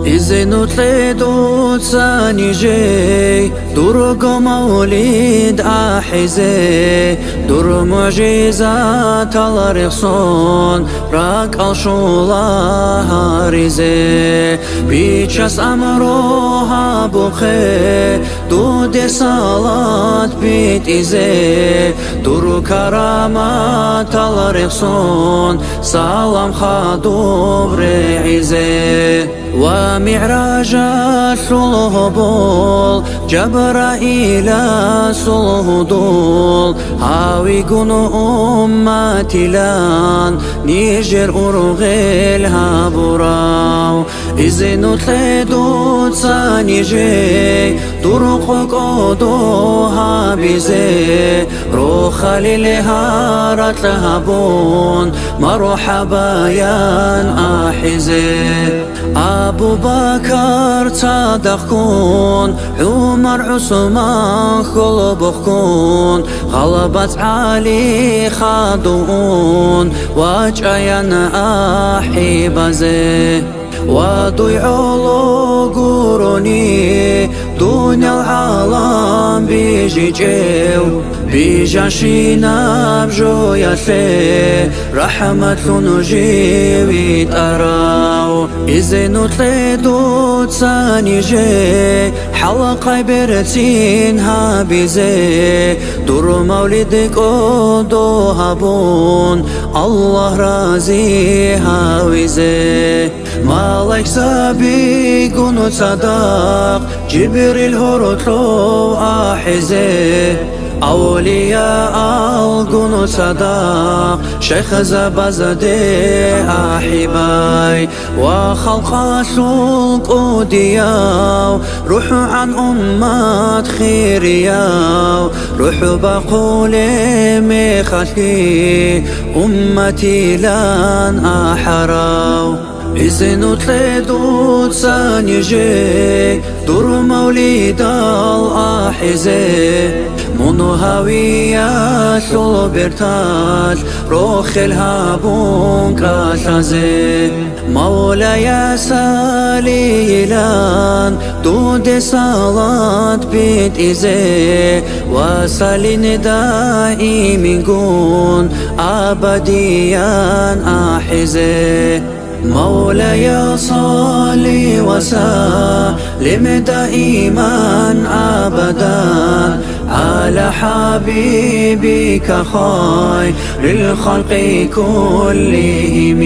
إذن تليدو تساني جي درق مولد أحزي در معجزات الرخصون راك الشولا هارزي بيتشاس أمروها بخي دود صلاة بيت إزي در كرامات الرخصون سلام خادوب رعزي ومعراج الهبول جبرائيل الهدول هاوي قنو أمتي لان نيجر أرغيل هابراو إذن تليدو تساني جي درق قدوها بزي روح للهارت لهبون مرحبا يان أحزي أبو بكر صادق كون عمر عثمان خلبخ كون غلبت علي خادون وجاين أحبزي وضيعوا قروني دنيا العالم بيجي جيو بيجاشينا بجويا في رحمة نجيب تراو إذن تليدو تساني جي حلقة برتين هابزي دور مولدك ودو هابون الله رازي هاوزي مالك سابق وصدق جبريل هرطلو أحزي أولياء القنو صدق شيخ زبزدي أحباي وخلق سوق ودياو روحوا عن أمة خيرياو روحوا بقولي مخلقي أمتي لن أحراو إذن تليدو تساني جي دور مولد الأحزي منو هاوية برتاج روخ الهابون كاشازي مولاي سالي لان دود صلاة بيت إزي وسالي دائم قون أبديا أحزي مولاي صلي وسلم دائما أبدا على حبيبك خير الخلق كلهم.